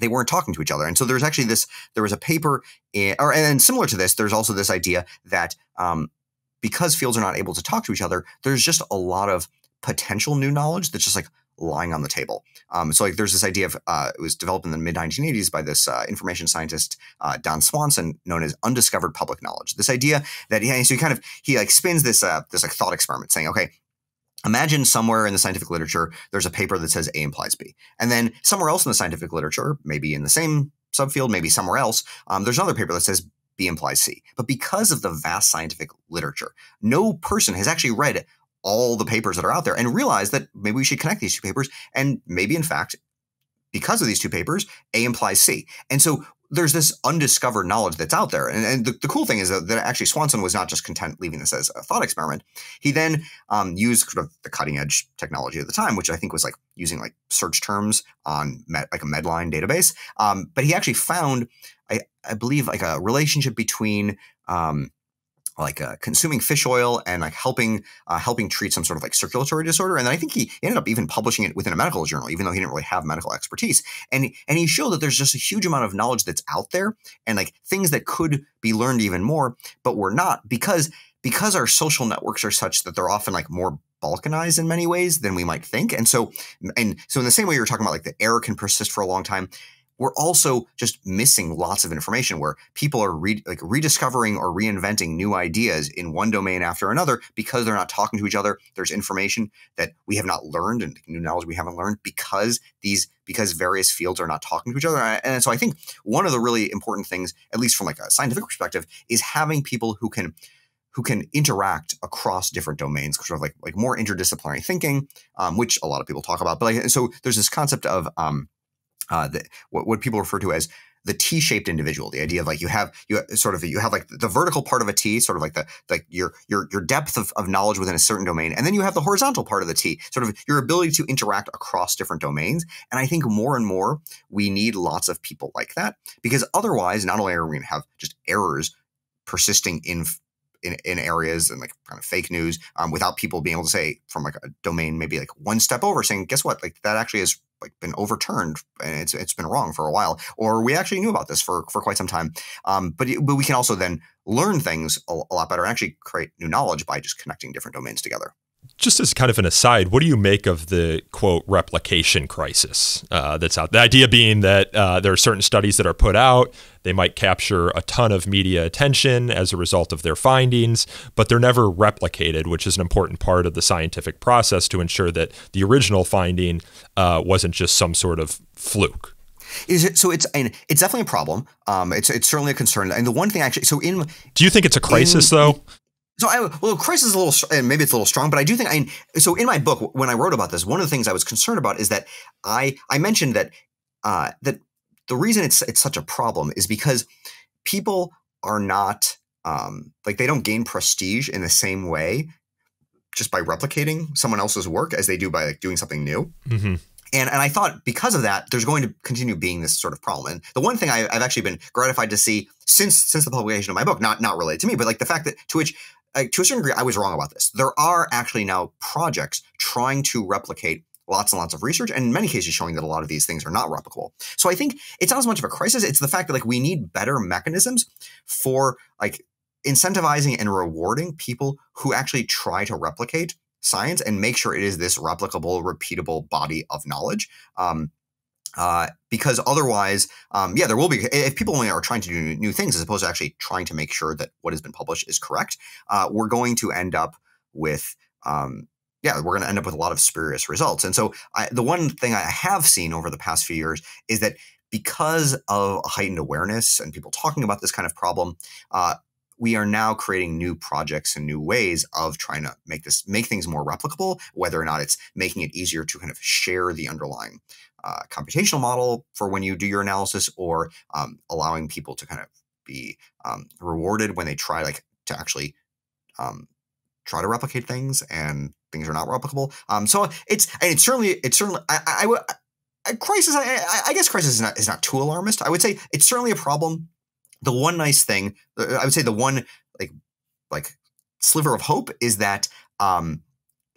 they weren't talking to each other. And so there's actually there was a paper, and similar to this, there's also this idea that because fields are not able to talk to each other, there's just a lot of potential new knowledge that's just like lying on the table. So like there's this idea of, it was developed in the mid-1980s by this information scientist, Don Swanson, known as undiscovered public knowledge. This idea that he like spins this like thought experiment saying, okay, imagine somewhere in the scientific literature, there's a paper that says A implies B. And then somewhere else in the scientific literature, maybe in the same subfield, maybe somewhere else, there's another paper that says B implies C. But because of the vast scientific literature, no person has actually read all the papers that are out there and realize that maybe we should connect these two papers. And maybe, in fact, because of these two papers, A implies C. And so there's this undiscovered knowledge that's out there. And the cool thing is that actually Swanson was not just content leaving this as a thought experiment. He then used sort of the cutting edge technology at the time, which I think was like using like search terms on like a Medline database. But he actually found, I believe, like a relationship between consuming fish oil and like helping treat some sort of like circulatory disorder. And then I think he ended up even publishing it within a medical journal, even though he didn't really have medical expertise. And he showed that there's just a huge amount of knowledge that's out there and like things that could be learned even more, but we're not because our social networks are such that they're often like more balkanized in many ways than we might think. And so in the same way you're talking about like the error can persist for a long time, we're also just missing lots of information where people are rediscovering or reinventing new ideas in one domain after another because they're not talking to each other. There's information that we have not learned and new knowledge we haven't learned because various fields are not talking to each other. And so I think one of the really important things, at least from like a scientific perspective, is having people who can interact across different domains, sort of like more interdisciplinary thinking, which a lot of people talk about. But so there's this concept of what people refer to as the T-shaped individual. The idea of like you have like the vertical part of a T, sort of like your depth of knowledge within a certain domain, and then you have the horizontal part of the T, sort of your ability to interact across different domains. And I think more and more we need lots of people like that, because otherwise, not only are we going to have just errors persisting in areas and like kind of fake news, without people being able to say from like a domain maybe like one step over, saying, guess what, like that actually has like been overturned and it's been wrong for a while, or we actually knew about this for quite some time. But we can also then learn things a lot better and actually create new knowledge by just connecting different domains together. Just as kind of an aside, what do you make of the, quote, replication crisis that's out? The idea being that there are certain studies that are put out, they might capture a ton of media attention as a result of their findings, but they're never replicated, which is an important part of the scientific process to ensure that the original finding wasn't just some sort of fluke. So it's definitely a problem. It's certainly a concern. And the one thing actually, do you think it's a crisis though? Crisis is a little, and maybe it's a little strong, but I do think so in my book, when I wrote about this, one of the things I was concerned about is that I mentioned that that the reason it's such a problem is because people are not they don't gain prestige in the same way just by replicating someone else's work as they do by doing something new. Mm-hmm. And I thought because of that, there's going to continue being this sort of problem. And the one thing I've actually been gratified to see since the publication of my book, not related to me, but like the fact that to a certain degree, I was wrong about this. There are actually now projects trying to replicate lots and lots of research, and in many cases showing that a lot of these things are not replicable. So I think it's not as much of a crisis. It's the fact that we need better mechanisms for incentivizing and rewarding people who actually try to replicate science and make sure it is this replicable, repeatable body of knowledge. Because otherwise, there will be, if people only are trying to do new things as opposed to actually trying to make sure that what has been published is correct, we're going to end up with, we're going to end up with a lot of spurious results. And so the one thing I have seen over the past few years is that because of heightened awareness and people talking about this kind of problem, we are now creating new projects and new ways of trying to make things more replicable, whether or not it's making it easier to kind of share the underlying computational model for when you do your analysis, or allowing people to kind of be rewarded when they try to actually try to replicate things and things are not replicable. So it's certainly a crisis. I guess crisis is not too alarmist. I would say it's certainly a problem. The one nice thing, I would say, the one like sliver of hope is that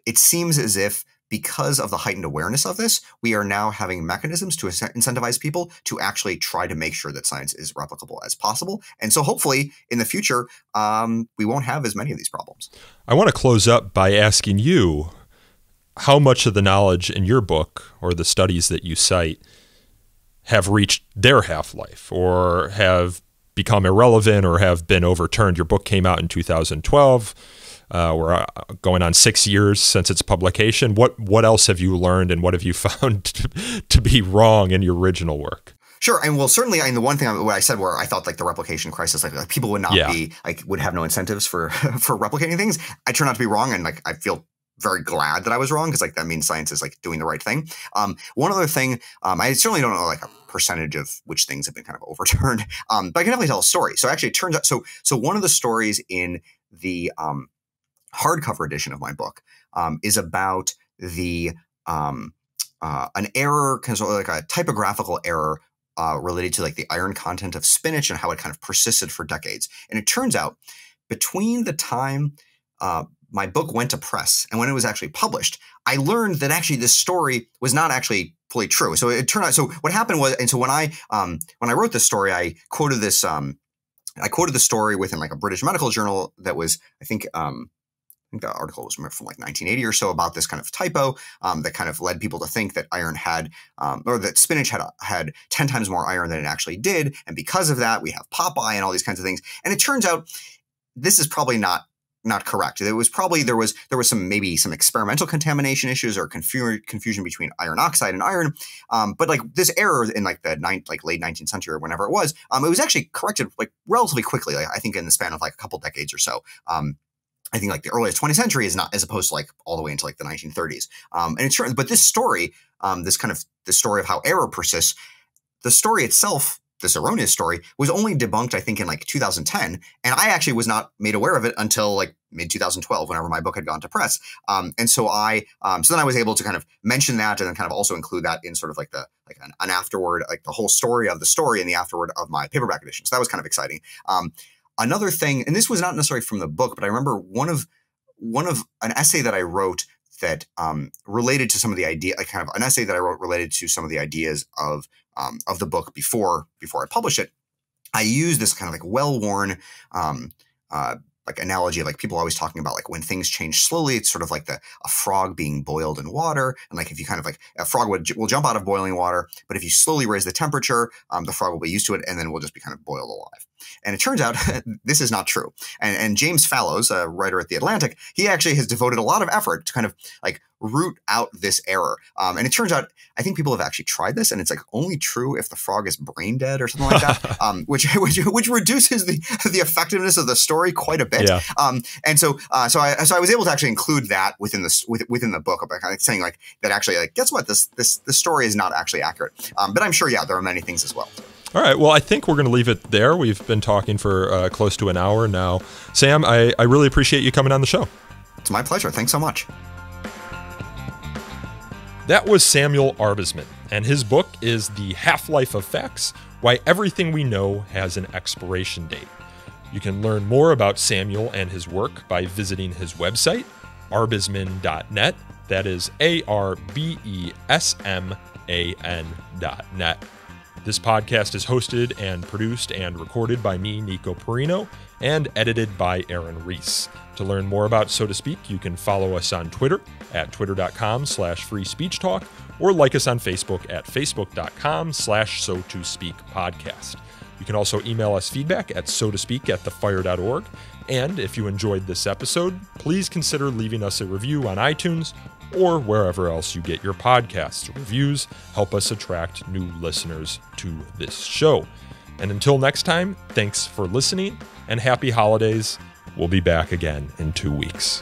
it seems as if because of the heightened awareness of this, we are now having mechanisms to incentivize people to actually try to make sure that science is replicable as possible. And so hopefully in the future, we won't have as many of these problems. I want to close up by asking you how much of the knowledge in your book or the studies that you cite have reached their half-life or have become irrelevant or have been overturned. Your book came out in 2012. We're going on 6 years since its publication. What else have you learned, and what have you found to be wrong in your original work? Sure, and well, certainly, the one thing what I said where I thought the replication crisis, people would not be would have no incentives for for replicating things. I turned out to be wrong, and I feel very glad that I was wrong, because that means science is doing the right thing. One other thing, I certainly don't know a percentage of which things have been kind of overturned, but I can definitely tell a story. So actually, it turns out so one of the stories in the hardcover edition of my book is about the an error, kind of a typographical error related to the iron content of spinach and how it kind of persisted for decades. And it turns out between the time my book went to press and when it was actually published, I learned that actually this story was not actually fully true. So it turned out. So what happened was, and so when I wrote this story, I quoted this. I quoted the story within a British medical journal that was, I think the article was from 1980 or so, about this kind of typo that kind of led people to think that iron had, or that spinach had 10 times more iron than it actually did. And because of that, we have Popeye and all these kinds of things. And it turns out this is probably not correct. It was probably, there was maybe some experimental contamination issues or confusion between iron oxide and iron. But this error in the late 19th century or whenever it was actually corrected relatively quickly. I think in the span of a couple decades or so. I think the earliest 20th century is not, as opposed to all the way into the 1930s. And it's true, but this story, the story of how error persists, the story itself, this erroneous story, was only debunked, I think, in 2010. And I actually was not made aware of it until mid 2012, whenever my book had gone to press. And so so then I was able to kind of mention that, and then kind of also include that in sort of an afterward, the whole story of the story and the afterward of my paperback edition. So that was kind of exciting. Another thing, and this was not necessarily from the book, but I remember one of an essay that I wrote that related to some of the idea, kind of an essay that I wrote related to some of the ideas of the book before I published it. I used this kind of well-worn like analogy of like people always talking about like when things change slowly, it's sort of like a frog being boiled in water. And like if you kind of like a frog will jump out of boiling water, but if you slowly raise the temperature, the frog will be used to it and then will just be kind of boiled alive. And it turns out this is not true. And James Fallows, a writer at The Atlantic, he actually has devoted a lot of effort to kind of like root out this error. And it turns out, I think people have actually tried this, and it's like only true if the frog is brain dead or something like that, which reduces the effectiveness of the story quite a bit. Yeah. And so I was able to actually include that within the book, about kind of saying like that actually like guess what, this story is not actually accurate. But I'm sure there are many things as well. All right. Well, I think we're going to leave it there. We've been talking for close to an hour now. Sam, I really appreciate you coming on the show. It's my pleasure. Thanks so much. That was Samuel Arbesman, and his book is The Half-Life of Facts: Why Everything We Know Has an Expiration Date. You can learn more about Samuel and his work by visiting his website, arbesman.net. That is arbesman.net. This podcast is hosted and produced and recorded by me, Nico Perino, and edited by Aaron Reese. To learn more about So to Speak, you can follow us on Twitter at twitter.com/freespeechtalk or like us on Facebook at facebook.com/so-to-speak-podcast. You can also email us feedback at sotospeak@thefire.org. And if you enjoyed this episode, please consider leaving us a review on iTunes or wherever else you get your podcasts. Reviews help us attract new listeners to this show. And until next time, thanks for listening and happy holidays. We'll be back again in 2 weeks.